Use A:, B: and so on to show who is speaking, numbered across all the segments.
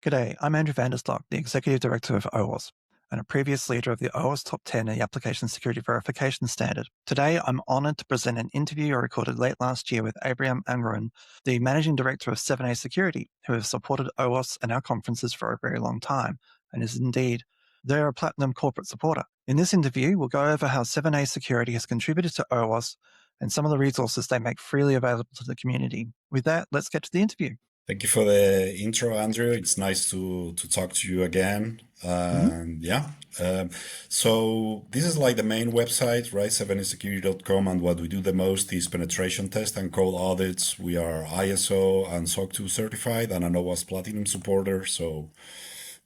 A: G'day, I'm Andrew Vanderstock, the Executive Director of OWASP, and a previous leader of the OWASP Top 10 in the Application Security Verification Standard. Today, I'm honoured to present an interview I recorded late last year with Abraham Aranguren, the Managing Director of 7ASecurity, who has supported OWASP and our conferences for a very long time, and is indeed, they're a platinum corporate supporter. In this interview, we'll go over how 7ASecurity has contributed to OWASP and some of the resources they make freely available to the community. With that, let's get to the interview.
B: Thank you for the intro, Andrew. It's nice to talk to you again. So this is like the main website, right? 7asecurity.com, and what we do the most is penetration test and code audits. We are ISO and SOC 2 certified and an OWASP Platinum supporter. So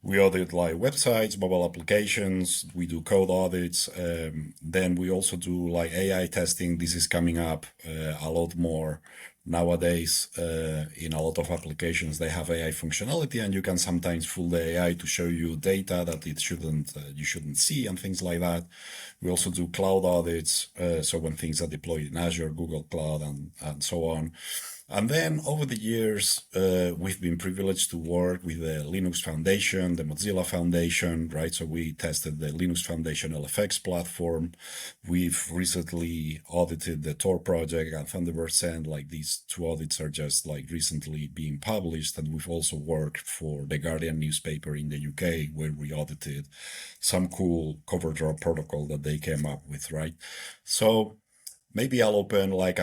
B: we audit like websites, mobile applications. We do code audits. Then we also do like AI testing. This is coming up a lot more nowadays. In a lot of applications, they have AI functionality, and you can sometimes fool the AI to show you data that it shouldn't, you shouldn't see, and things like that. We also do cloud audits. So when things are deployed in Azure, Google Cloud, and so on. And then over the years, we've been privileged to work with the Linux Foundation, the Mozilla Foundation, right? So we tested the Linux Foundation LFX platform. We've recently audited the Tor project and Thunderbird Send. Like these two audits are just like recently being published. And we've also worked for the Guardian newspaper in the UK, where we audited some cool cover drop protocol that they came up with, right? So maybe I'll open like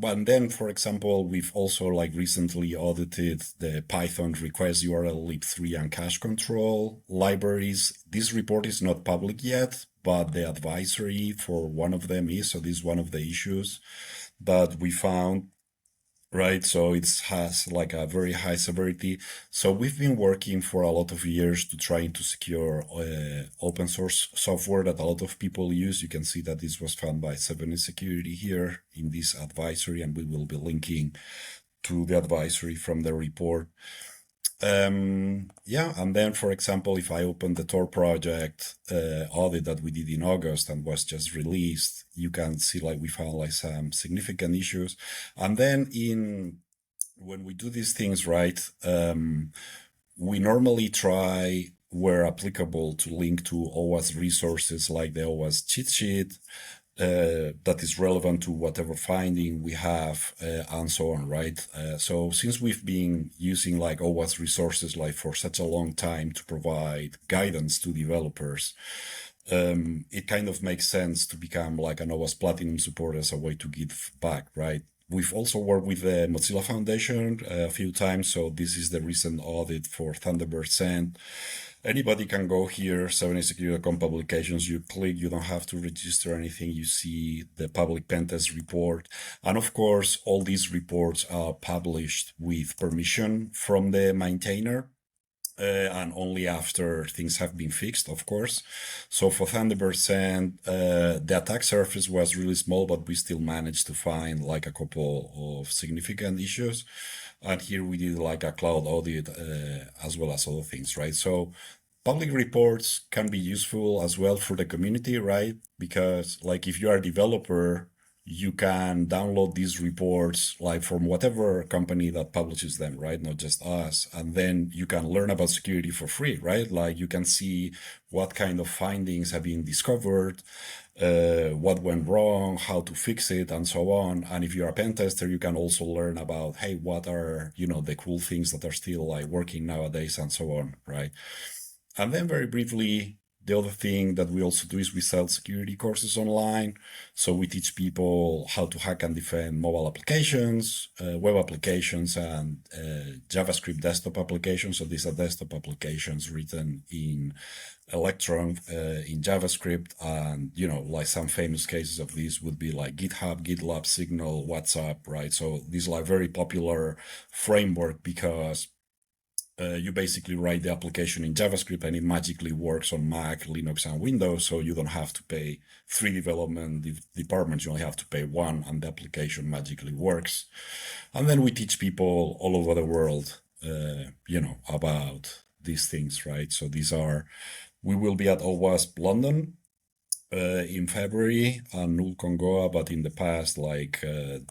B: and then, for example, we've also like recently audited the Python request URL lib3 and cache control libraries. This report is not public yet, but the advisory for one of them is. So this is one of the issues that we found. Right, so it has like a very high severity. So we've been working for a lot of years to trying to secure open source software that a lot of people use. You can see that this was found by 7ASecurity here in this advisory, and we will be linking to the advisory from the report. And then, for example, if I open the Tor project audit that we did in August and was just released, you can see like we found like some significant issues. And then when we do these things, right, we normally try, where applicable, to link to OWASP resources like the OWASP cheat sheet, that is relevant to whatever finding we have, and so on, right? So since we've been using like OWASP resources like for such a long time to provide guidance to developers, it kind of makes sense to become like an OWASP Platinum supporter as a way to give back, right? We've also worked with the Mozilla Foundation a few times, so this is the recent audit for Thunderbird Send. Anybody can go here, 7asecurity.com publications, you click, you don't have to register anything, you see the public pentest report. And of course, all these reports are published with permission from the maintainer. And only after things have been fixed, of course. So for Thunderbird Send, the attack surface was really small, but we still managed to find like a couple of significant issues. And here we did like a cloud audit, as well as other things, right? So public reports can be useful as well for the community, right? Because like if you are a developer, you can download these reports like from whatever company that publishes them, right? Not just us. And then you can learn about security for free, right? Like you can see what kind of findings have been discovered, what went wrong, how to fix it, and so on. And if you're a pen tester, you can also learn about, hey, what are, the cool things that are still like working nowadays, and so on, right? And then very briefly, the other thing that we also do is we sell security courses online. So we teach people how to hack and defend mobile applications, web applications, and JavaScript desktop applications. So these are desktop applications written in Electron, in JavaScript. And, like some famous cases of these would be like GitHub, GitLab, Signal, WhatsApp, right? So these are like very popular framework because you basically write the application in JavaScript and it magically works on Mac, Linux, and Windows. So you don't have to pay 3 development departments. You only have to pay 1, and the application magically works. And then we teach people all over the world, about these things, right? So we will be at OWASP London in February and Null but in the past, like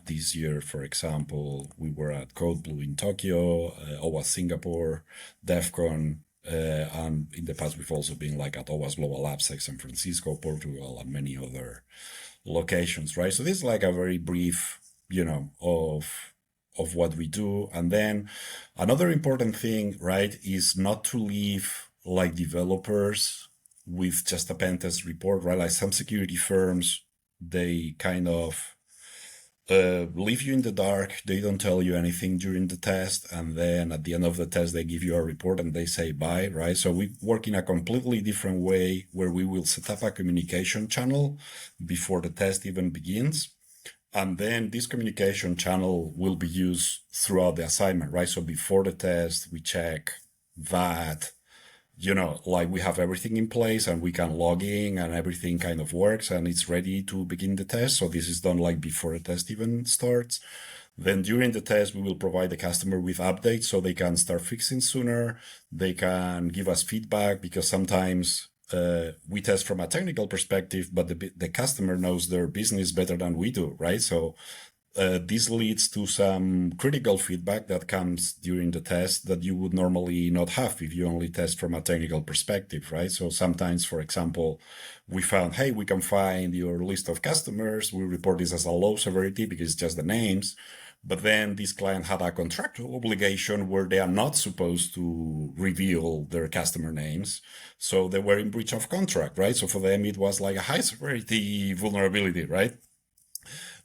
B: this year, for example, we were at CodeBlue in Tokyo, OWASP Singapore, DEF CON, and in the past we've also been like at OWASP Global Labs like San Francisco, Portugal, and many other locations, right? So this is like a very brief, of what we do. And then another important thing, right, is not to leave like developers with just a pen test report, right? Like some security firms, they kind of leave you in the dark. They don't tell you anything during the test. And then at the end of the test, they give you a report and they say bye, right? So we work in a completely different way where we will set up a communication channel before the test even begins. And then this communication channel will be used throughout the assignment, right? So before the test, we check that like we have everything in place and we can log in and everything kind of works and it's ready to begin the test. So this is done like before the test even starts. Then during the test, we will provide the customer with updates so they can start fixing sooner. They can give us feedback because sometimes we test from a technical perspective, but the customer knows their business better than we do, right? So this leads to some critical feedback that comes during the test that you would normally not have if you only test from a technical perspective, right? So sometimes, for example, we found, hey, we can find your list of customers. We report this as a low severity because it's just the names. But then this client had a contractual obligation where they are not supposed to reveal their customer names. So they were in breach of contract, right? So for them, it was like a high severity vulnerability, right?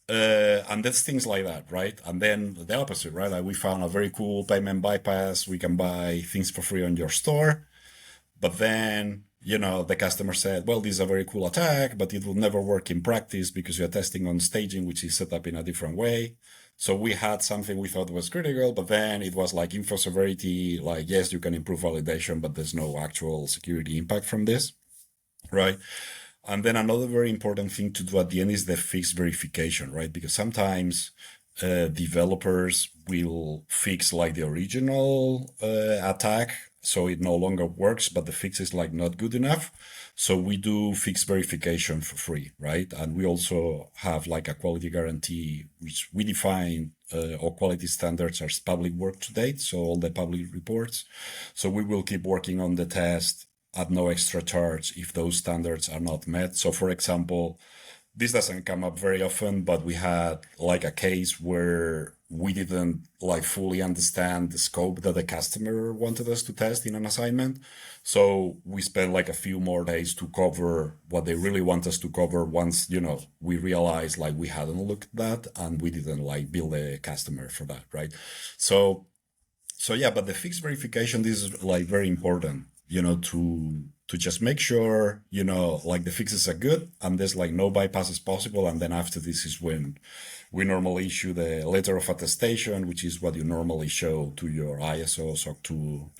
B: And that's things like that, right? And then the opposite, right? Like we found a very cool payment bypass. We can buy things for free on your store. But then, the customer said, well, this is a very cool attack, but it will never work in practice because you're testing on staging, which is set up in a different way. So we had something we thought was critical, but then it was like info severity, like, yes, you can improve validation, but there's no actual security impact from this, right? And then another very important thing to do at the end is the fix verification, right? Because sometimes developers will fix like the original attack, so it no longer works, but the fix is like not good enough. So we do fix verification for free, right? And we also have like a quality guarantee, which we define all quality standards as public work to date, so all the public reports. So we will keep working on the test at no extra charge if those standards are not met. So for example, this doesn't come up very often, but we had like a case where we didn't like fully understand the scope that the customer wanted us to test in an assignment. So we spent like a few more days to cover what they really want us to cover once, we realized like we hadn't looked at that and we didn't like bill the customer for that, right? So yeah, but the fixed verification, this is like very important, to just make sure, like the fixes are good and there's like no bypasses possible. And then after this is when we normally issue the letter of attestation, which is what you normally show to your ISO, SOC 2,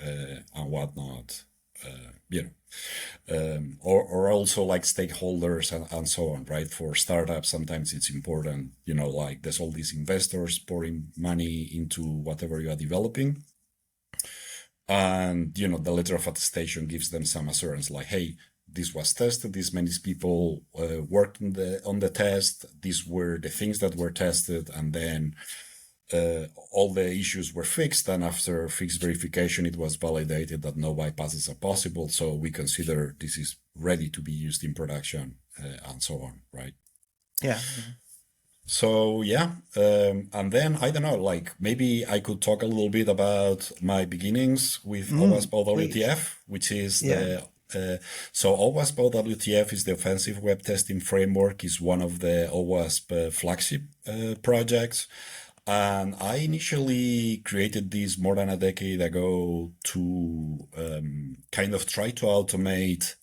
B: and whatnot, or also like stakeholders and so on, right? For startups, sometimes it's important, like there's all these investors pouring money into whatever you are developing. And, the letter of attestation gives them some assurance like, hey, this was tested, this many people worked on the test, these were the things that were tested, and then all the issues were fixed, and after fixed verification, it was validated that no bypasses are possible, so we consider this is ready to be used in production, and so on, right?
A: Yeah.
B: So yeah, and then I don't know, like maybe I could talk a little bit about my beginnings with OWASP OWTF, which is so OWASP OWTF is the offensive web testing framework, is one of the OWASP flagship projects. And I initially created this more than a decade ago to kind of try to automate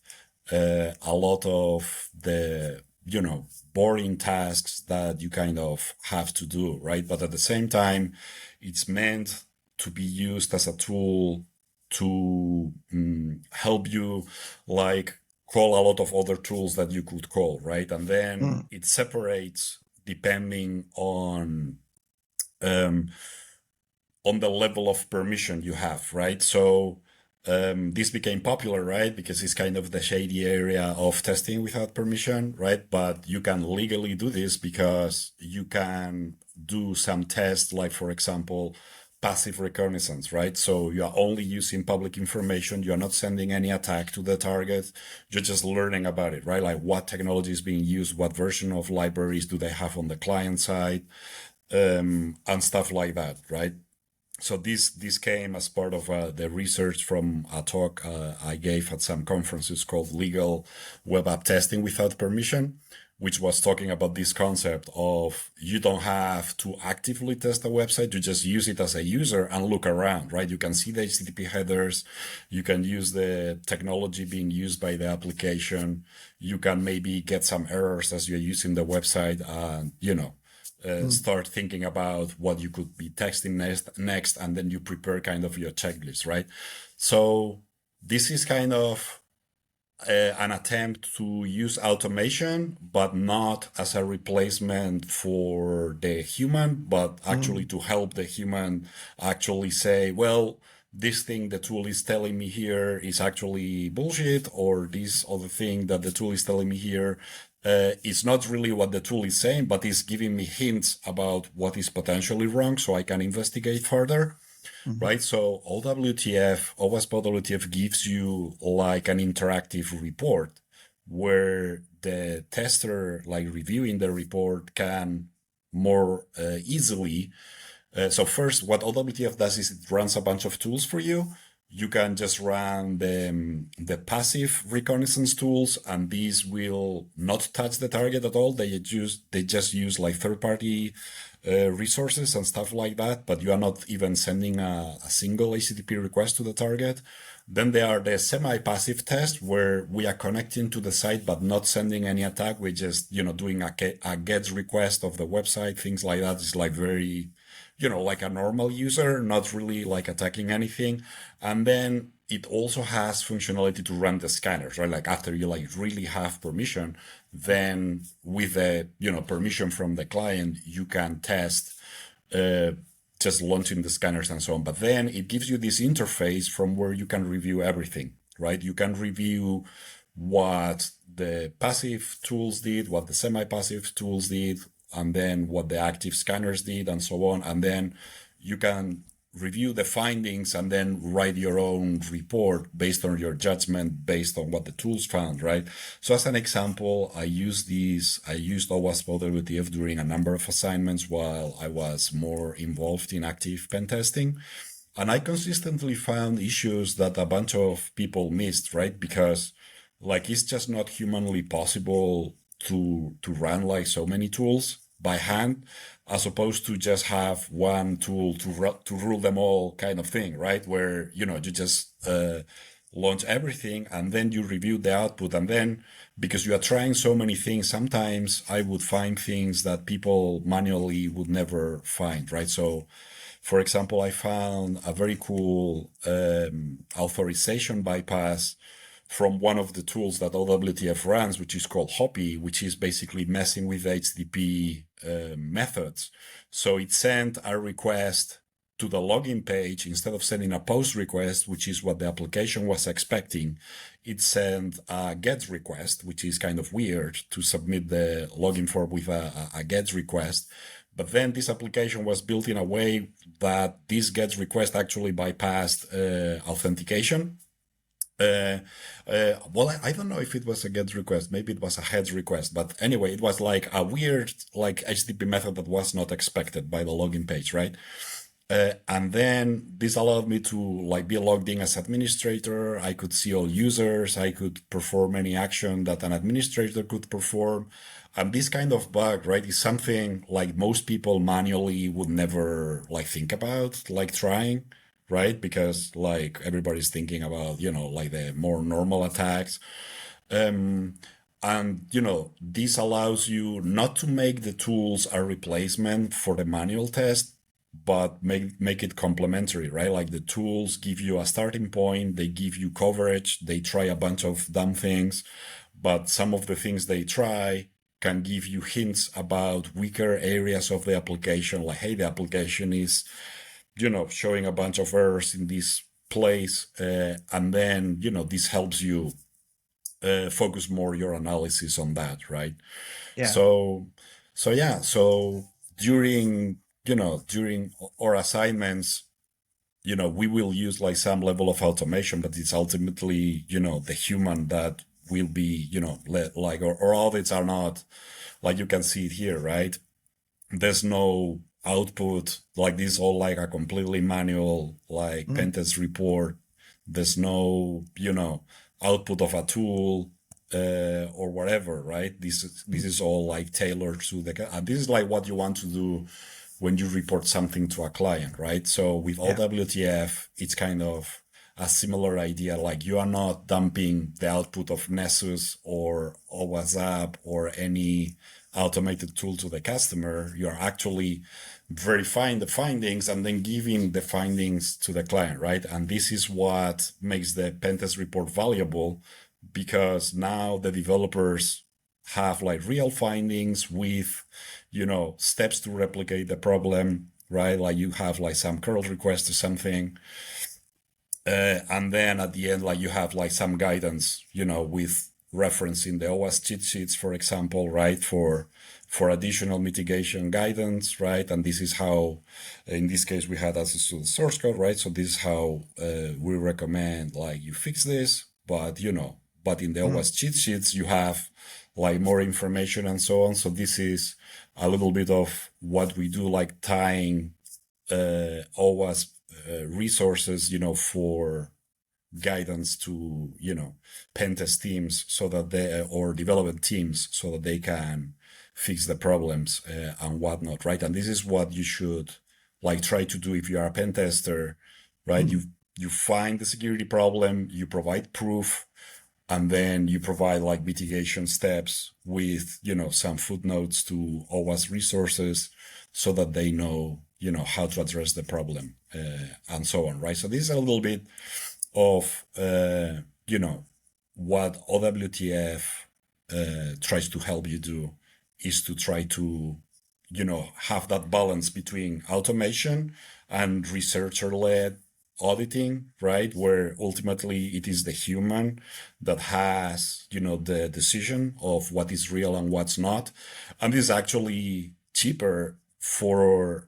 B: a lot of the, boring tasks that you kind of have to do, right? But at the same time, it's meant to be used as a tool to help you like call a lot of other tools that you could call, right? And then it separates depending on the level of permission you have, right? So this became popular, right? Because it's kind of the shady area of testing without permission, right? But you can legally do this because you can do some tests, like, for example, passive reconnaissance, right? So you are only using public information. You're not sending any attack to the target. You're just learning about it, right? Like what technology is being used, what version of libraries do they have on the client side, and stuff like that, right? So this came as part of the research from a talk I gave at some conferences called Legal Web App Testing Without Permission, which was talking about this concept of you don't have to actively test a website, you just use it as a user and look around, right? You can see the HTTP headers, you can use the technology being used by the application, you can maybe get some errors as you're using the website, and start thinking about what you could be testing next, and then you prepare kind of your checklist, right? So this is kind of an attempt to use automation, but not as a replacement for the human, but actually to help the human actually say, well, this thing the tool is telling me here is actually bullshit, or this other thing that the tool is telling me here is not really what the tool is saying, but is giving me hints about what is potentially wrong so I can investigate further. Right? So OWTF, OWASP OWTF gives you like an interactive report where the tester, like reviewing the report, can more easily. So first, what OWTF does is it runs a bunch of tools for you. You can just run the passive reconnaissance tools, and these will not touch the target at all. They just use like third-party resources and stuff like that, but you are not even sending a single HTTP request to the target. Then there are the semi-passive tests where we are connecting to the site but not sending any attack. We're just doing a GET request of the website, things like that. It's like very like a normal user, not really like attacking anything. And then it also has functionality to run the scanners, right? Like after you like really have permission, then with the permission from the client, you can test just launching the scanners and so on. But then it gives you this interface from where you can review everything, right? You can review what the passive tools did, what the semi-passive tools did, and then what the active scanners did, and so on. And then you can review the findings and then write your own report based on your judgment, based on what the tools found, right? So as an example, I used OWASP OWTF during a number of assignments while I was more involved in active pen testing. And I consistently found issues that a bunch of people missed, right? Because like it's just not humanly possible to run like so many tools by hand, as opposed to just have one tool to rule them all kind of thing, right? Where, you just launch everything and then you review the output. And then because you are trying so many things, sometimes I would find things that people manually would never find, right? So for example, I found a very cool authorization bypass from one of the tools that OWTF runs, which is called Hoppy, which is basically messing with HTTP methods. So it sent a request to the login page instead of sending a post request, which is what the application was expecting. It sent a GET request, which is kind of weird to submit the login form with a GET request. But then this application was built in a way that this GET request actually bypassed authentication. Well, I don't know if it was a GET request, maybe it was a HEAD request, but anyway, it was like a weird like HTTP method that was not expected by the login page, right? And then this allowed me to like be logged in as administrator. I could see all users. I could perform any action that an administrator could perform. And this kind of bug, right, is something like most people manually would never like think about, like trying, right? Because like everybody's thinking about, like the more normal attacks. And, this allows you not to make the tools a replacement for the manual test, but make it complementary, right? Like the tools give you a starting point, they give you coverage, they try a bunch of dumb things, but some of the things they try can give you hints about weaker areas of the application, like, hey, the application is, showing a bunch of errors in this place, and then this helps you focus more your analysis on that, right?
A: Yeah.
B: So during during our assignments, we will use like some level of automation, but it's ultimately the human that will be like our audits are not like you can see it here, right? There's no output, like this is all like a completely manual like
A: Mm.
B: pentest report. There's no output of a tool or whatever, right? This is all like tailored to and this is like what you want to do when you report something to a client, right? So with
A: Yeah.
B: OWTF, it's kind of a similar idea. Like you are not dumping the output of Nessus or OWASP or any automated tool to the customer. You are actually verifying the findings and then giving the findings to the client, right? And this is what makes the pentest report valuable, because now the developers have like real findings with steps to replicate the problem, right? Like you have like some curl request or something, and then at the end, like you have like some guidance, with referencing the OWASP cheat sheets, for example, right? For additional mitigation guidance, right? And this is how, in this case, we had access to the source code, right? So this is how we recommend like you fix this, but but in the OWASP cheat sheets, you have like more information and so on. So this is a little bit of what we do, like tying OWASP resources, for guidance to, pentest teams so that or development teams so that they can fix the problems and whatnot, right? And this is what you should like try to do if you are a pen tester, right? You find the security problem, you provide proof, and then you provide like mitigation steps with, some footnotes to OWASP resources so that they know, how to address the problem and so on, right? So this is a little bit of, what OWTF tries to help you do, is to try to, have that balance between automation and researcher-led auditing, right? Where ultimately it is the human that has, the decision of what is real and what's not. And this is actually cheaper for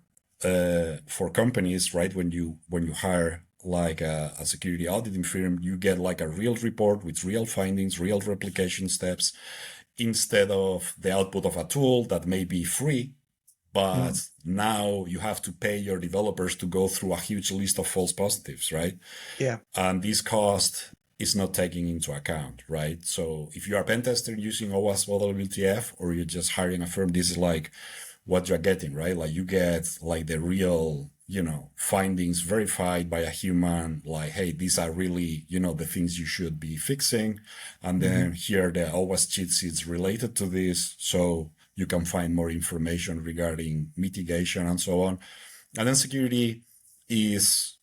B: companies, right? When you hire like a security auditing firm, you get like a real report with real findings, real replication steps, instead of the output of a tool that may be free, but now you have to pay your developers to go through a huge list of false positives, right?
A: Yeah.
B: And this cost is not taken into account, right? So if you are a pen tester using OWASP WTF, or you're just hiring a firm, this is like what you're getting, right? Like you get like the real, findings verified by a human, like, hey, these are really, the things you should be fixing. And then here the OWASP cheat sheets related to this. So you can find more information regarding mitigation and so on. And then security is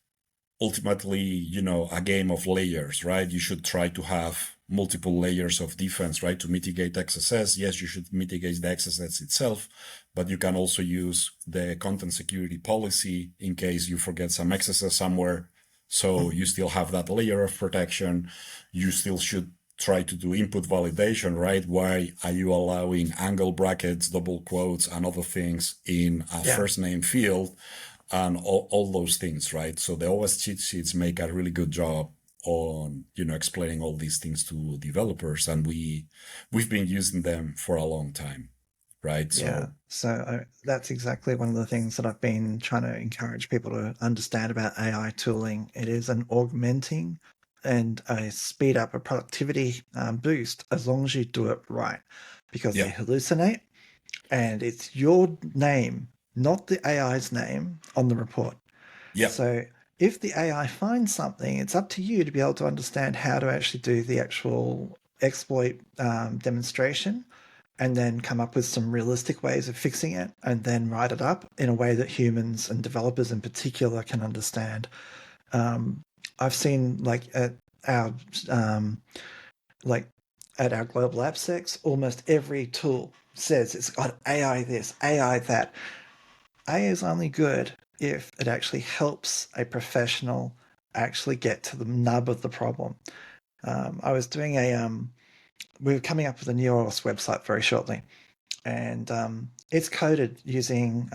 B: ultimately, a game of layers, right? You should try to have multiple layers of defense, right? To mitigate XSS. Yes, you should mitigate the XSS itself, but you can also use the content security policy in case you forget some XSS somewhere. So you still have that layer of protection. You still should try to do input validation, right? Why are you allowing angle brackets, double quotes, and other things in a first name field? And all those things, right? So the OWASP cheat sheets make a really good job on, explaining all these things to developers, and we've been using them for a long time, right?
A: Yeah. So that's exactly one of the things that I've been trying to encourage people to understand about AI tooling. It is an augmenting and a speed up, a productivity boost, as long as you do it right, because they hallucinate, and it's your name, not the AI's name, on the report.
B: Yeah.
A: So if the AI finds something, it's up to you to be able to understand how to actually do the actual exploit demonstration, and then come up with some realistic ways of fixing it, and then write it up in a way that humans and developers in particular can understand. I've seen our like at our global AppSecs, almost every tool says it's got AI this, AI that. AI is only good if it actually helps a professional actually get to the nub of the problem. I was doing we were coming up with a new OWASP website very shortly, and it's coded using,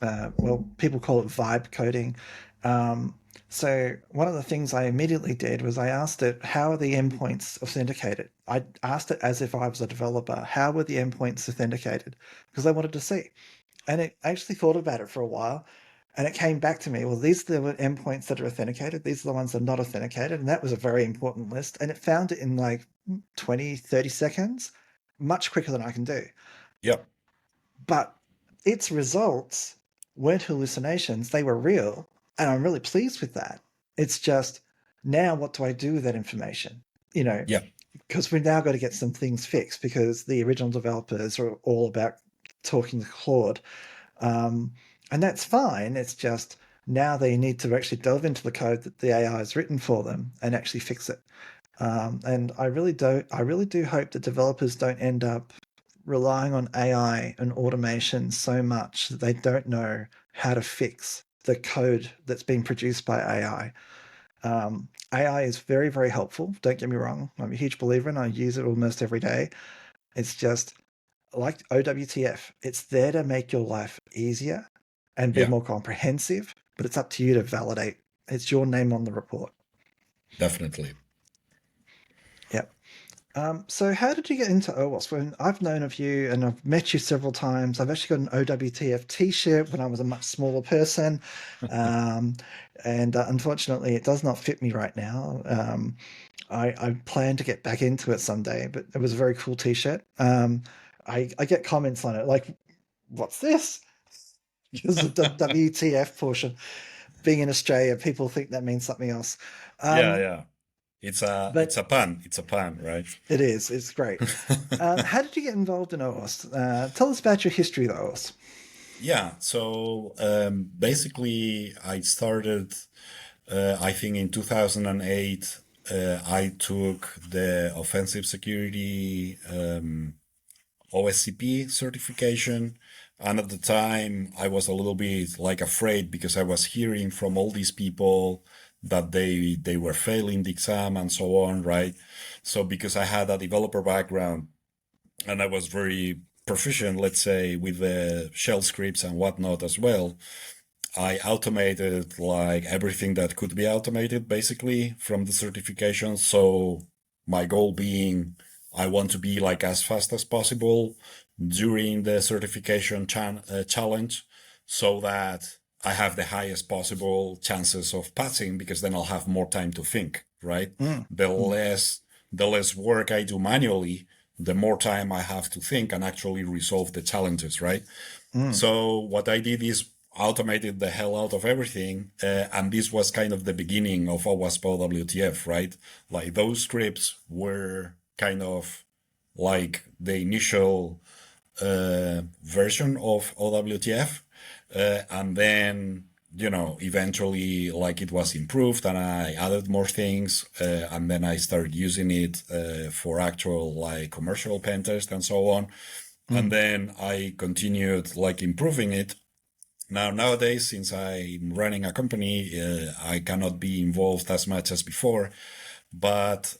A: well, people call it vibe coding. Um, so one of the things I immediately did was I asked it, how are the endpoints authenticated? I asked it as if I was a developer, how were the endpoints authenticated? Because I wanted to see. And it actually thought about it for a while. And it came back to me, well, these are the endpoints that are authenticated. These are the ones that are not authenticated. And that was a very important list. And it found it in like 20, 30 seconds, much quicker than I can do.
B: Yep.
A: But its results weren't hallucinations, they were real. And I'm really pleased with that. It's just, now what do I do with that information? You know,
B: Yeah.
A: because we've now got to get some things fixed because the original developers are all about talking to Claude. And that's fine. It's just now they need to actually delve into the code that the AI has written for them and actually fix it. And I really do hope that developers don't end up relying on AI and automation so much that they don't know how to fix the code that's been produced by AI. AI is very, very helpful. Don't get me wrong. I'm a huge believer and I use it almost every day. It's just like OWTF. It's there to make your life easier and be
B: Yeah.
A: more comprehensive, but it's up to you to validate. It's your name on the report.
B: Definitely.
A: Yep. So how did you get into OWASP? When I've known of you and I've met you several times. I've actually got an OWTF t-shirt when I was a much smaller person. Um, and unfortunately, it does not fit me right now. I plan to get back into it someday, but it was a very cool t-shirt. I get comments on it like, what's this? Because of the WTF portion. Being in Australia, people think that means something else.
B: Yeah,
A: Um,
B: yeah. It's
A: but
B: a pun. It's a pun, right?
A: it is. It's great. How did you get involved in OWASP? Tell us about your history of OWASP.
B: Yeah. So basically, I started. I think in 2008, I took the offensive security OSCP certification. And at the time, I was a little bit like afraid because I was hearing from all these people that they were failing the exam and so on, right? So because I had a developer background and I was very proficient, let's say, with the shell scripts and whatnot as well, I automated like everything that could be automated basically from the certification. So my goal being I want to be like as fast as possible during the certification challenge so that I have the highest possible chances of passing because then I'll have more time to think, right?
A: Mm,
B: The
A: mm,
B: less the less work I do manually, the more time I have to think and actually resolve the challenges, right?
A: mm,
B: So what I did is automated the hell out of everything, and this was kind of the beginning of OWASP OWTF, right? Like those scripts were kind of like the initial version of OWTF, and then eventually like it was improved and I added more things, and then I started using it for actual like commercial pentest and so on. And
A: mm.
B: then I continued like improving it. Now, nowadays, since I'm running a company, I cannot be involved as much as before, but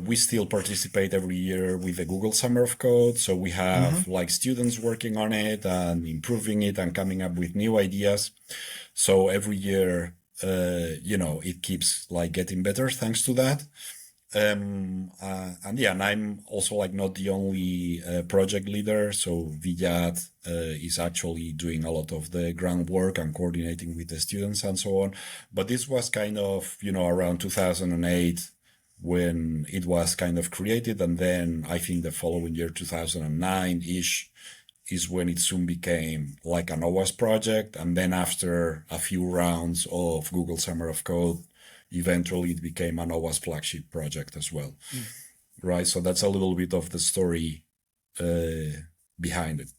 B: we still participate every year with the Google Summer of Code. So we
A: Mm-hmm.
B: have like students working on it and improving it and coming up with new ideas. So every year, it keeps like getting better thanks to that. And yeah, and I'm also like not the only project leader. So Vijat is actually doing a lot of the groundwork and coordinating with the students and so on. But this was kind of, around 2008 when it was kind of created. And then I think the following year, 2009-ish, is when it soon became like an OWASP project. And then after a few rounds of Google Summer of Code, eventually it became an OWASP flagship project as well,
A: Mm.
B: right? So that's a little bit of the story behind it.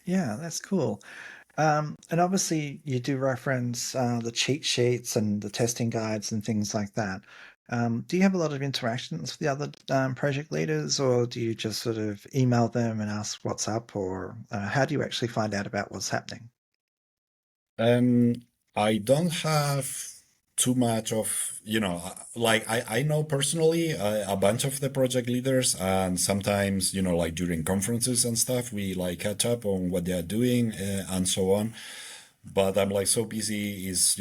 A: Yeah, that's cool. And obviously, you do reference the cheat sheets and the testing guides and things like that. Do you have a lot of interactions with the other project leaders, or do you just sort of email them and ask what's up, or how do you actually find out about what's happening?
B: Um, I don't have. too much of, like I know personally a bunch of the project leaders, and sometimes, like during conferences and stuff, we like catch up on what they are doing and so on. But I'm like so busy is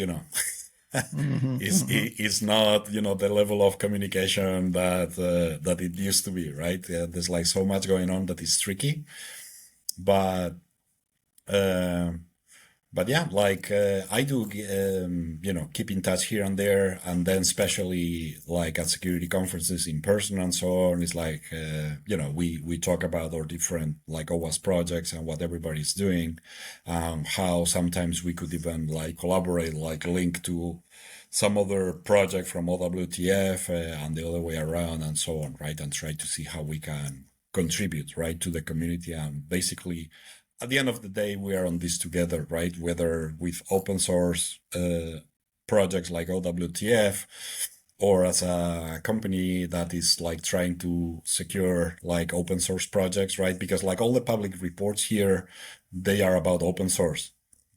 B: not, the level of communication that it used to be, right? There's like so much going on that is tricky. But yeah, like I do, keep in touch here and there, and then especially like at security conferences in person and so on. It's like, we talk about our different like OWASP projects and what everybody's doing, how sometimes we could even like collaborate, like link to some other project from OWTF and the other way around and so on, right? And try to see how we can contribute, right, to the community. And basically, at the end of the day, we are on this together, right? Whether with open source projects like OWTF, or as a company that is like trying to secure like open source projects, right? Because like all the public reports here, they are about open source.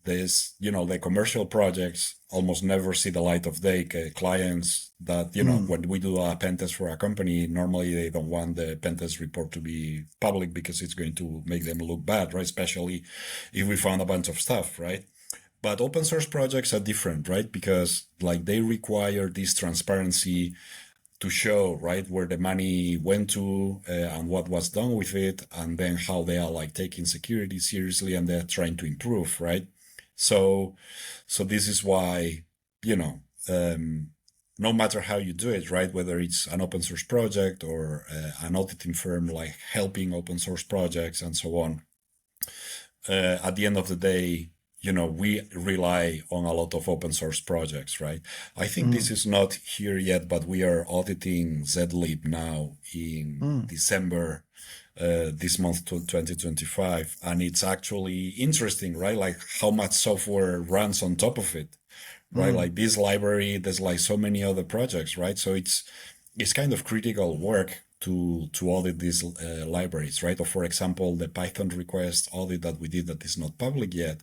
B: There's, the commercial projects almost never see the light of day. Clients that, when we do a pen test for a company, normally they don't want the pen test report to be public because it's going to make them look bad, right? Especially if we found a bunch of stuff, right? But open source projects are different, right? Because like they require this transparency to show, right, where the money went to and what was done with it, and then how they are like taking security seriously and they're trying to improve, right? So this is why, no matter how you do it, right, whether it's an open source project or an auditing firm like helping open source projects and so on, at the end of the day, we rely on a lot of open source projects, right? I think this is not here yet, but we are auditing zlib now in December, this month, 2025. And it's actually interesting, right? Like how much software runs on top of it, right? Like this library, there's like so many other projects, right? So it's kind of critical work to audit these libraries, right? Or for example, the Python request audit that we did that is not public yet.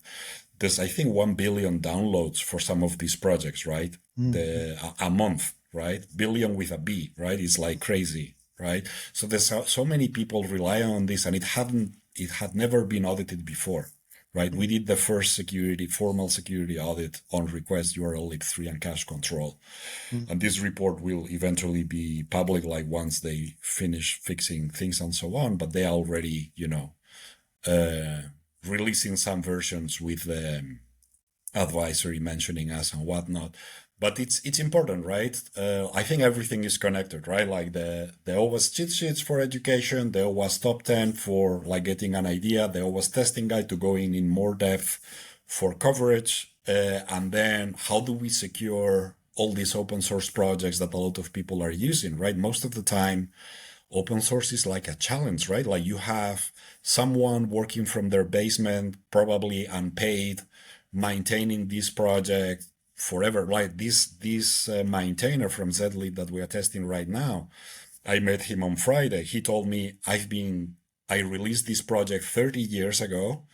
B: There's, I think, 1 billion downloads for some of these projects, right? A month, right? Billion with a B, right? It's like crazy, right? So there's so many people relying on this, and it had never been audited before, right? We did the first formal security audit on request URL lib3 and cache control. And this report will eventually be public, like once they finish fixing things and so on, but they are already, releasing some versions with the advisory mentioning us and whatnot. But it's important, right? I think everything is connected, right? Like the OWASP cheat sheets for education, the OWASP top 10 for like getting an idea, the OWASP testing guide to go in more depth for coverage, and then how do we secure all these open source projects that a lot of people are using, right? Most of the time, open source is like a challenge, right? Like you have someone working from their basement, probably unpaid, maintaining this project forever. Like this maintainer from zlib that we are testing right now, I met him on Friday. He told me, I released this project 30 years ago.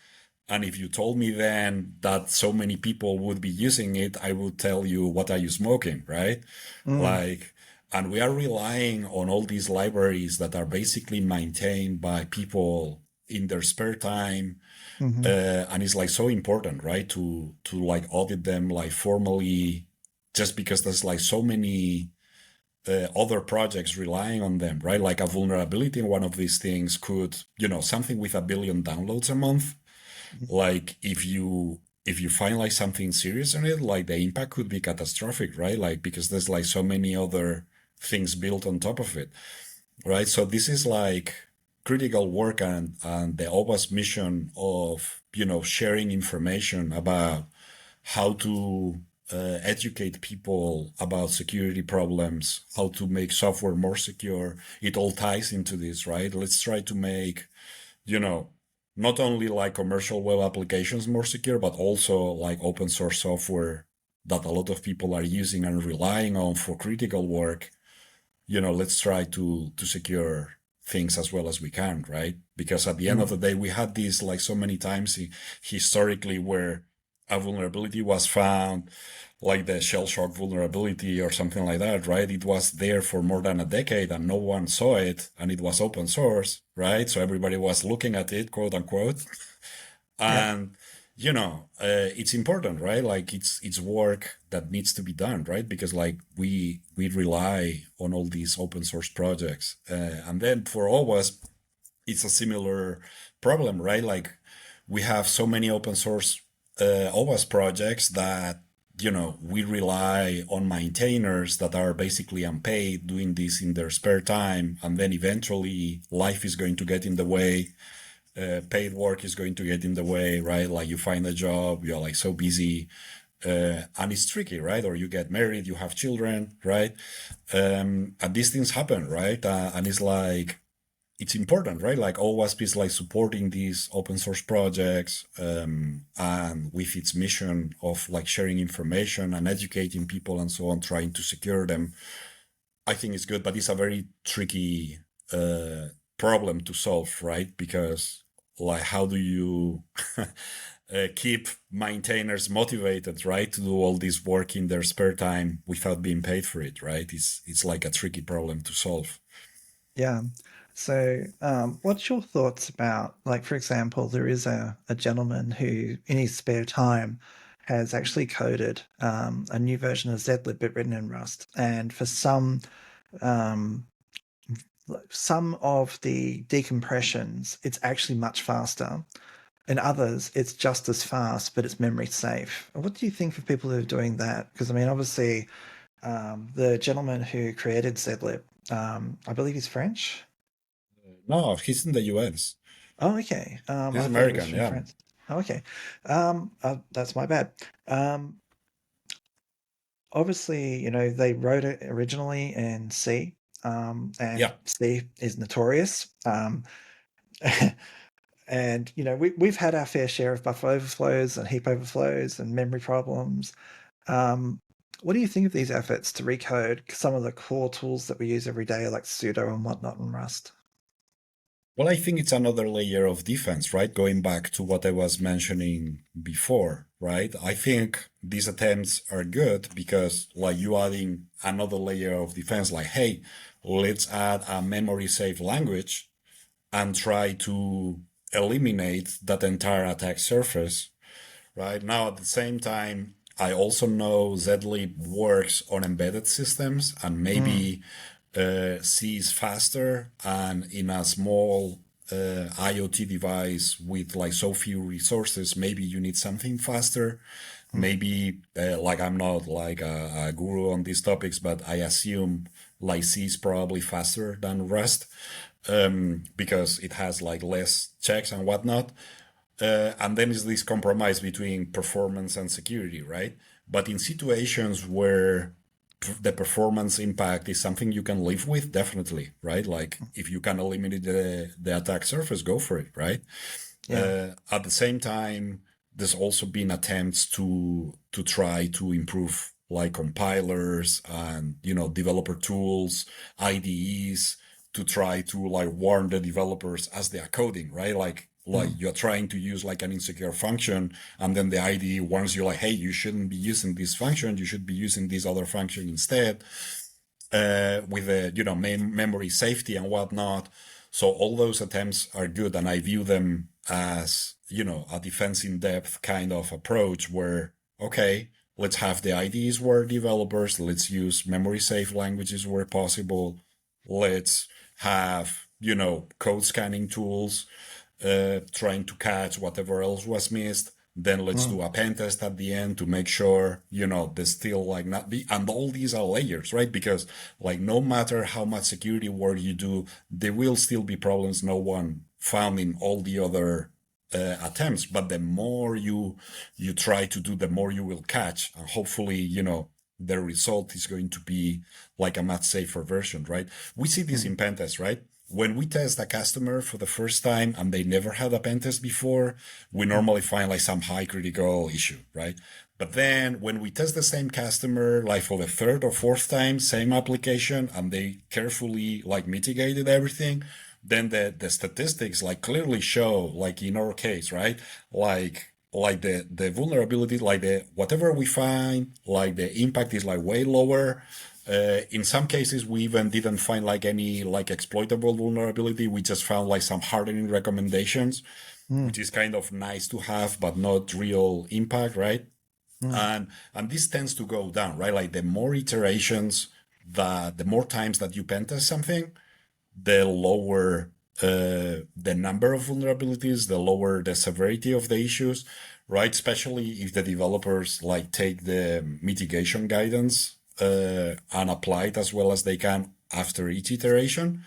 B: And if you told me then that so many people would be using it, I would tell you, what are you smoking, right? And we are relying on all these libraries that are basically maintained by people in their spare time. And it's like so important, right? To like audit them like formally, just because there's like so many other projects relying on them, right? Like a vulnerability in one of these things could, something with 1 billion downloads a month. Like if you find like something serious on it, like the impact could be catastrophic, right? Like because there's like so many other things built on top of it, right? So this is like critical work, and the OWASP mission of sharing information about how to educate people about security problems, how to make software more secure. It all ties into this, right? Let's try to make not only like commercial web applications more secure, but also like open source software that a lot of people are using and relying on for critical work. Let's try to secure things as well as we can, right? Because at the end of the day, we had this like so many times historically where a vulnerability was found, like the shell shock vulnerability or something like that, right? It was there for more than a decade and no one saw it, and it was open source, right? So everybody was looking at it, quote unquote.
A: Yeah.
B: And it's important, right? Like it's work that needs to be done, right? Because like we rely on all these open source projects, and then for OWASP, it's a similar problem, right? Like we have so many open source OWASP projects that we rely on maintainers that are basically unpaid, doing this in their spare time, and then eventually life is going to get in the way. Paid work is going to get in the way, right? Like you find a job, you're like so busy, and it's tricky, right? Or you get married, you have children, right? And these things happen, right? And it's like, it's important, right? Like OWASP is like supporting these open source projects, and with its mission of like sharing information and educating people and so on, trying to secure them. I think it's good, but it's a very tricky problem to solve, right? Because like, how do you keep maintainers motivated, right, to do all this work in their spare time without being paid for it, right? It's like a tricky problem to solve.
A: Yeah. So, what's your thoughts about, like, for example, there is a gentleman who, in his spare time, has actually coded a new version of zlib but written in Rust. And for um, some of the decompressions, it's actually much faster. In others, it's just as fast, but it's memory safe. What do you think of people who are doing that? Because, I mean, obviously, the gentleman who created zlib, I believe he's French.
B: No, he's in the US.
A: Oh, okay.
B: He's
A: I thought he was
B: American,
A: from
B: yeah.
A: France. Oh, okay. That's my bad. Um, Obviously, they wrote it originally in C, and
B: Yeah.
A: C is notorious. And we've had our fair share of buffer overflows and heap overflows and memory problems. Um, what do you think of these efforts to recode some of the core tools that we use every day, like sudo and whatnot in Rust?
B: Well, I think it's another layer of defense, right? Going back to what I was mentioning before, right? I think these attempts are good because, like, you adding another layer of defense, like, hey, let's add a memory safe language and try to eliminate that entire attack surface, right? Now, at the same time, I also know zlib works on embedded systems, and
A: Mm,
B: maybe C is faster, and in a small IoT device with like so few resources, maybe you need something faster.
A: mm,
B: Maybe like, I'm not like a guru on these topics, but I assume like C is probably faster than Rust, because it has like less checks and whatnot. And then is this compromise between performance and security, right? But in situations where the performance impact is something you can live with, definitely, right? Like if you can eliminate the attack surface, go for it, right?
A: yeah.
B: At the same time, there's also been attempts to try to improve like compilers and developer tools, IDEs, to try to like warn the developers as they are coding, right? Like
A: Mm,
B: you're trying to use like an insecure function, and then the IDE warns you like, hey, you shouldn't be using this function, you should be using this other function instead, with the memory safety and whatnot. So all those attempts are good, and I view them as a defense in depth kind of approach where, okay, let's have the IDs where developers, let's use memory safe languages where possible, let's have code scanning tools, trying to catch whatever else was missed. Then let's
A: mm,
B: do a pen test at the end to make sure, there's still like not be, and all these are layers, right? Because like no matter how much security work you do, there will still be problems no one found in all the other attempts. But the more you try to do, the more you will catch, and hopefully, the result is going to be like a much safer version, right? We see this
A: mm,
B: in pen tests, right? When we test a customer for the first time and they never had a pen test before, we
A: mm,
B: normally find like some high critical issue, right? But then when we test the same customer, like for the third or fourth time, same application, and they carefully like mitigated everything, then the statistics like clearly show, like in our case, right? Like like the vulnerability, like the whatever we find, like the impact is like way lower. In some cases, we even didn't find like any like exploitable vulnerability. We just found like some hardening recommendations,
A: Mm,
B: which is kind of nice to have, but not real impact, right?
A: mm.
B: And this tends to go down, right? Like the more iterations, the more times that you pen test something, the lower the number of vulnerabilities, the lower the severity of the issues, right? Especially if the developers like take the mitigation guidance and apply it as well as they can after each iteration.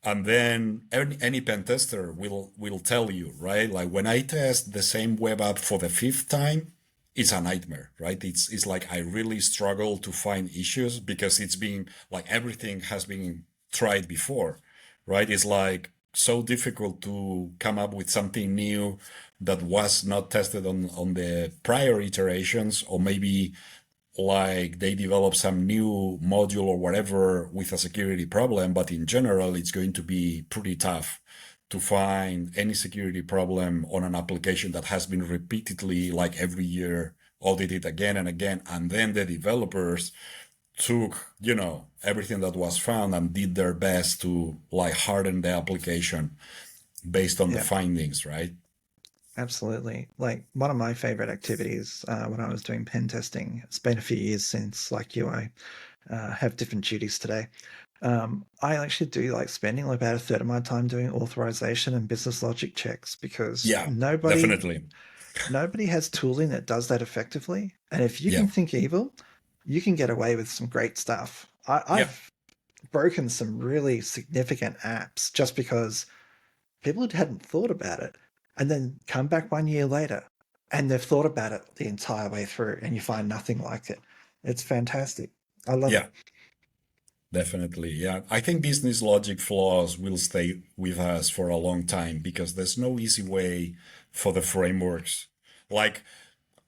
B: And then any pen tester will tell you, right? Like when I test the same web app for the fifth time, it's a nightmare, right? It's like I really struggle to find issues because it's been like everything has been tried before, right? It's like so difficult to come up with something new that was not tested on the prior iterations, or maybe like they develop some new module or whatever with a security problem, but in general, it's going to be pretty tough to find any security problem on an application that has been repeatedly, like every year, audited again and again. And then the developers took, everything that was found and did their best to like harden the application based on the
A: Yeah,
B: findings, right?
A: absolutely. Like one of my favorite activities when I was doing pen testing, it's been a few years since, like you, I have different duties today. I actually do like spending like about a third of my time doing authorization and business logic checks because
B: Yeah,
A: nobody
B: definitely.
A: nobody has tooling that does that effectively. And if you
B: Yeah,
A: can think evil, you can get away with some great stuff.
B: yeah,
A: I've broken some really significant apps just because people hadn't thought about it, and then come back 1 year later and they've thought about it the entire way through, and you find nothing like it. It's fantastic. I love it.
B: yeah. Definitely. Yeah. I think business logic flaws will stay with us for a long time because there's no easy way for the frameworks. Like,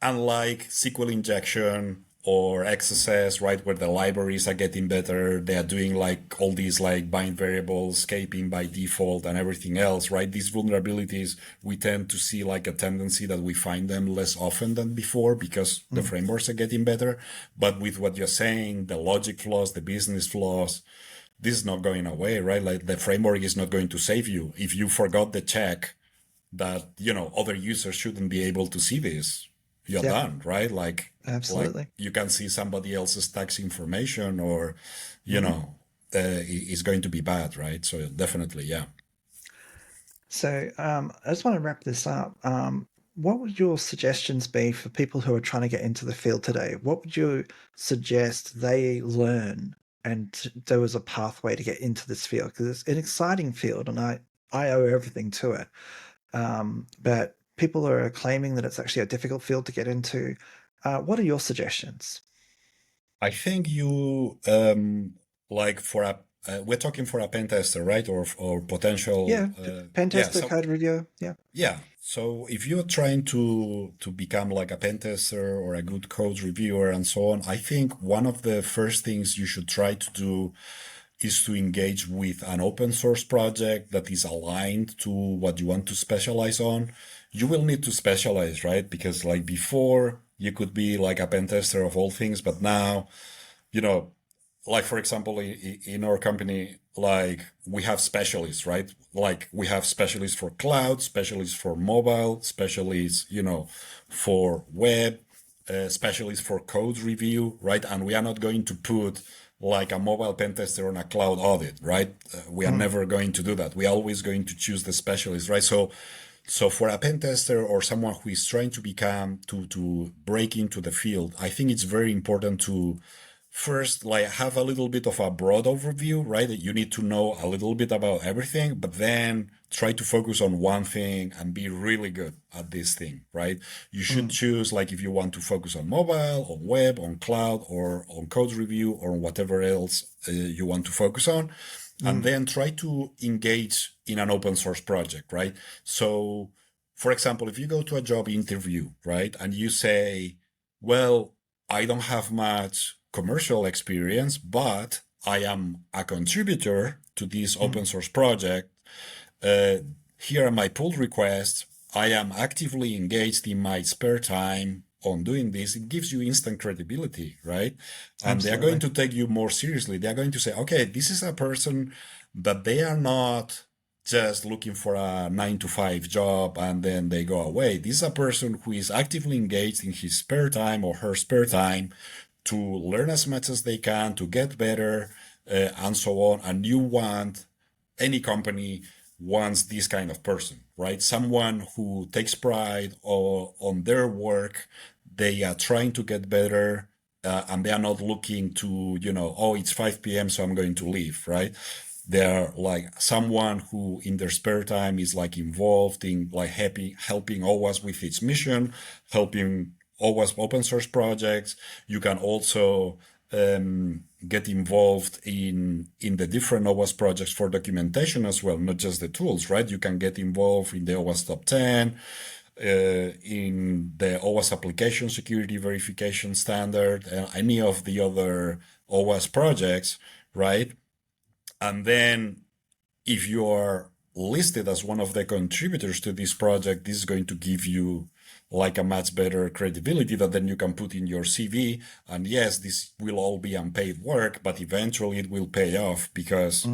B: unlike SQL injection or XSS, right, where the libraries are getting better, they are doing like all these like bind variables, escaping by default and everything else, right? These vulnerabilities, we tend to see like a tendency that we find them less often than before because the
A: Mm.
B: frameworks are getting better. But with what you're saying, the logic flaws, the business flaws, this is not going away, right? Like the framework is not going to save you. If you forgot the check that, other users shouldn't be able to see this, you're
A: Yep,
B: done, right? Like
A: absolutely.
B: you can see somebody else's tax information, or
A: Mm.
B: it's going to be bad, right? So definitely, yeah.
A: So I just want to wrap this up. What would your suggestions be for people who are trying to get into the field today? What would you suggest they learn and there was a pathway to get into this field? Because it's an exciting field and I owe everything to it. But people are claiming that it's actually a difficult field to get into. What are your suggestions?
B: I think you like for a we're talking for a pen tester, right? Or potential
A: Yeah, pen
B: yeah.
A: tester,
B: So
A: code reviewer. Yeah.
B: yeah. So if you're trying to become like a pen tester or a good code reviewer and so on, I think one of the first things you should try to do is to engage with an open source project that is aligned to what you want to specialize on. You will need to specialize, right? Because like before, you could be like a pen tester of all things, but now, you know, like for example, in our company, like we have specialists, right? Like we have specialists for cloud, specialists for mobile, specialists, for web, specialists for code review, right? And we are not going to put like a mobile pen tester on a cloud audit, right? We are
A: Mm,
B: never going to do that. We are always going to choose the specialist, right? So for a pen tester or someone who is trying to become to break into the field, I think it's very important to first like have a little bit of a broad overview, right? You need to know a little bit about everything, but then try to focus on one thing and be really good at this thing, right? You should
A: mm,
B: choose like if you want to focus on mobile, on web, on cloud, or on code review, or on whatever else you want to focus on, and
A: mm,
B: then try to engage in an open source project, right? So for example, if you go to a job interview, right, and you say, well, I don't have much commercial experience, but I am a contributor to this
A: mm,
B: open source project. Uh, Here are my pull requests. I am actively engaged in my spare time on doing this, it gives you instant credibility, right? And they're going
A: Absolutely.
B: to take you more seriously. They're going to say, okay, this is a person that they are not just looking for a 9 to 5 job and then they go away. This is a person who is actively engaged in his spare time or her spare time to learn as much as they can, to get better, and so on. And you want any company wants this kind of person, right? Someone who takes pride on their work. They are trying to get better, and they are not looking to, oh, it's 5 p.m., so I'm going to leave, right? They're like someone who in their spare time is like involved in like helping OWASP with its mission, helping OWASP open source projects. You can also get involved in the different OWASP projects for documentation as well, not just the tools, right? You can get involved in the OWASP Top 10, in the OWASP application security verification standard, and any of the other OWASP projects, right? And then if you are listed as one of the contributors to this project, this is going to give you like a much better credibility that then you can put in your CV. And yes, this will all be unpaid work, but eventually it will pay off because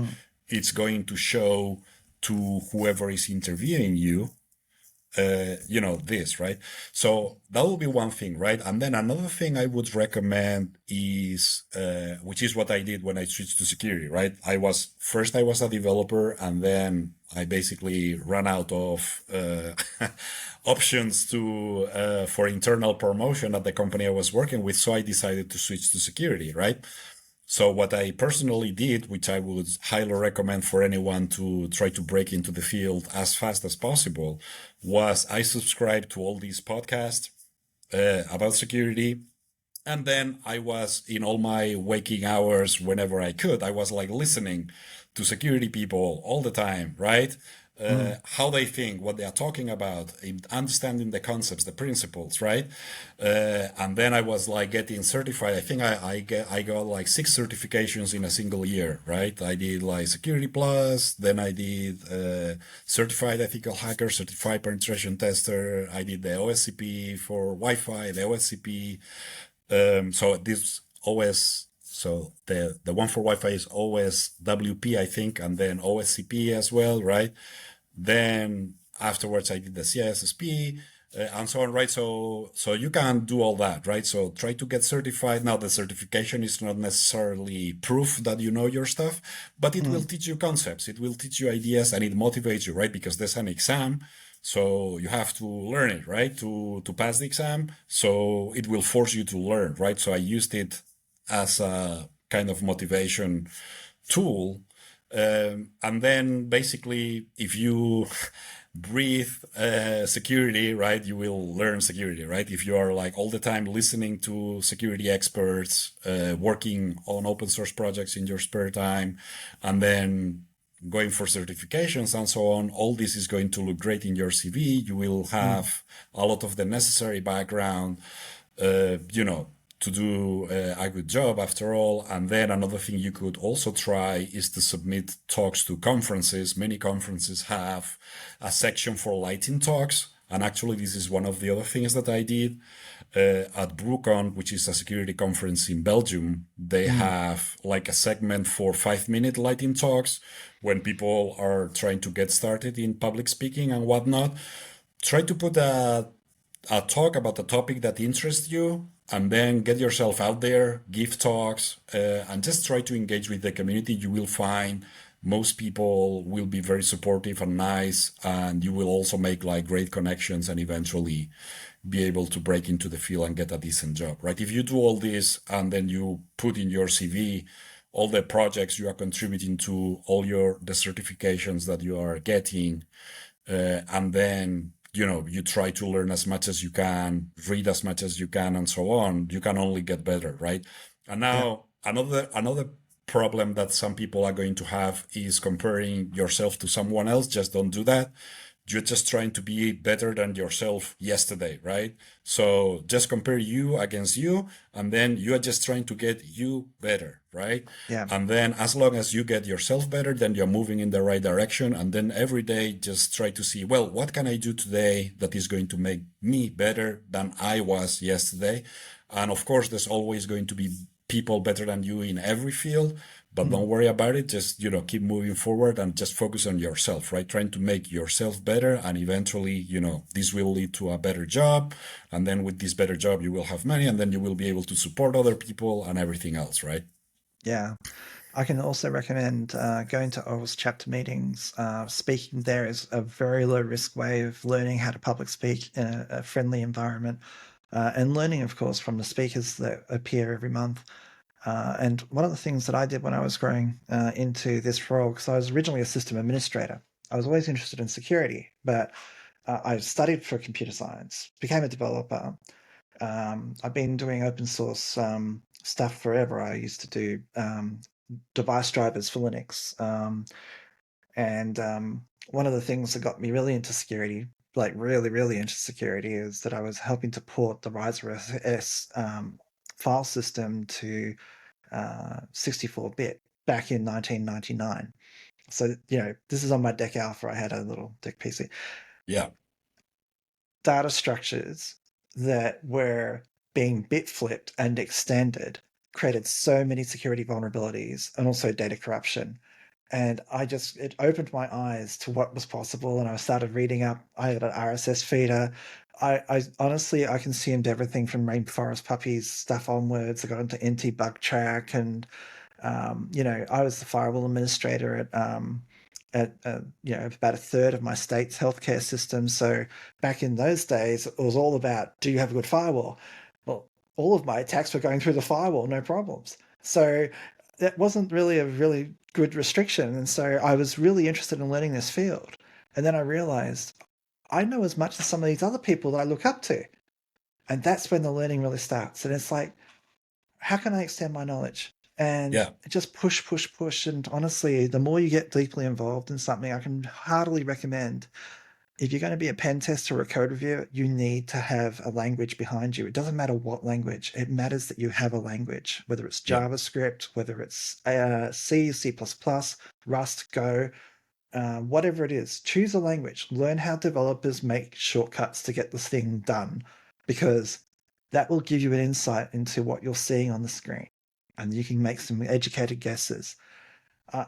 B: it's going to show to whoever is interviewing you, this, right? So that will be one thing, right? And then another thing I would recommend is, which is what I did when I switched to security, right? I was a developer, and then I basically ran out of options for internal promotion at the company I was working with. So I decided to switch to security, right? So what I personally did, which I would highly recommend for anyone to try to break into the field as fast as possible, was I subscribed to all these podcasts about security. And then I was in all my waking hours, whenever I could, I was like listening to security people all the time, right? How they think, what they are talking about, understanding the concepts, the principles, right? And then I was like getting certified. I think I got like 6 certifications in a single year, right? I did like Security Plus, then I did Certified Ethical Hacker, Certified Penetration Tester. I did the OSCP for Wi-Fi, the OSCP. So this OS, so the one for Wi-Fi is OSWP, I think, and then OSCP as well, right? Then afterwards I did the CISSP, and so on, right? So you can do all that, right? So try to get certified. Now the certification is not necessarily proof that you know your stuff, but it will teach you concepts, it will teach you ideas, and it motivates you, right? Because there's an exam. So you have to learn it, right? To pass the exam. So it will force you to learn, right? So I used it as a kind of motivation tool. And then basically, if you breathe security, right, you will learn security, right? If you are like all the time listening to security experts, working on open source projects in your spare time, and then going for certifications and so on, all this is going to look great in your CV. You will have a lot of the necessary background, to do a good job after all. And then another thing you could also try is to submit talks to conferences. Many conferences have a section for lighting talks. And actually, this is one of the other things that I did at BruCon, which is a security conference in Belgium. They have like a segment for 5-minute lighting talks when people are trying to get started in public speaking and whatnot. Try to put a talk about a topic that interests you, and then get yourself out there, give talks, and just try to engage with the community. You will find most people will be very supportive and nice, and you will also make like great connections and eventually be able to break into the field and get a decent job, right? If you do all this and then you put in your CV all the projects you are contributing to, all the certifications that you are getting, and then you try to learn as much as you can, read as much as you can, and so on, you can only get better, right? And now another problem that some people are going to have is comparing yourself to someone else. Just don't do that. you're just trying to be better than yourself yesterday, right? So just compare you against you, and then you are just trying to get you better, right?
A: Yeah.
B: And then as long as you get yourself better, then you're moving in the right direction. And then every day just try to see, well, what can I do today that is going to make me better than I was yesterday? And of course, there's always going to be people better than you in every field, but don't worry about it. Just, keep moving forward and just focus on yourself, right? Trying to make yourself better. And eventually, this will lead to a better job. And then with this better job, you will have money, and then you will be able to support other people and everything else, right?
A: Yeah. I can also recommend going to OWASP chapter meetings. Speaking there is a very low risk way of learning how to public speak in a friendly environment, and learning, of course, from the speakers that appear every month. And one of the things that I did when I was growing into this role, because I was originally a system administrator, I was always interested in security, but I studied for computer science, became a developer. I've been doing open source stuff forever. I used to do device drivers for Linux. And one of the things that got me really into security, like really, really into security, is that I was helping to port the Riser S file system to 64-bit back in 1999. So, this is on my DEC Alpha. I had a little DEC PC.
B: Yeah.
A: Data structures that were being bit flipped and extended created so many security vulnerabilities and also data corruption. And it opened my eyes to what was possible. And I started reading up. I had an RSS feeder. I honestly, I consumed everything from Rainforest Puppies stuff onwards. I got into NT Bug Track, and I was the firewall administrator at about a third of my state's healthcare system. So back in those days, it was all about, do you have a good firewall? Well, all of my attacks were going through the firewall, no problems. So that wasn't really a really good restriction. And so I was really interested in learning this field. And then I realized I know as much as some of these other people that I look up to. And that's when the learning really starts. And it's like, how can I extend my knowledge? And
B: Yeah.
A: just push, push, push. And honestly, the more you get deeply involved in something, I can heartily recommend, if you're going to be a pen tester or a code reviewer, you need to have a language behind you. It doesn't matter what language. It matters that you have a language, whether it's
B: Yeah.
A: JavaScript, whether it's C, C++, Rust, Go, whatever it is. Choose a language. Learn how developers make shortcuts to get this thing done, because that will give you an insight into what you're seeing on the screen, and you can make some educated guesses.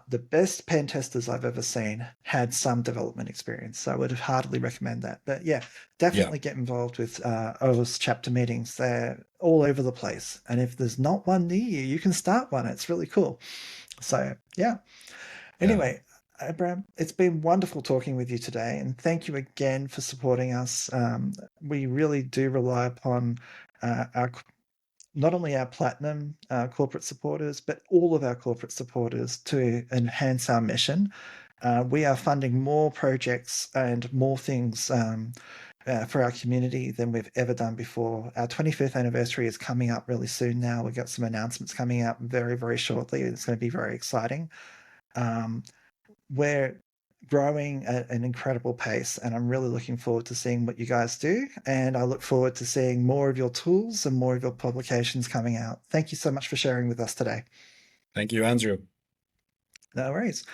A: The best pen testers I've ever seen had some development experience, so I would heartily recommend that. But yeah,
B: Yeah.
A: definitely get involved with OWASP chapter meetings. They're all over the place, and if there's not one near you, you can start one. It's really cool. So yeah.
B: Yeah.
A: Anyway, Abraham, it's been wonderful talking with you today, and thank you again for supporting us. We really do rely upon our not only our platinum corporate supporters, but all of our corporate supporters to enhance our mission. We are funding more projects and more things for our community than we've ever done before. Our 25th anniversary is coming up really soon now. We've got some announcements coming out very, very shortly. It's going to be very exciting. Um, we're growing at an incredible pace, and I'm really looking forward to seeing what you guys do. And I look forward to seeing more of your tools and more of your publications coming out. Thank you so much for sharing with us today.
B: Thank you, Andrew.
A: No worries.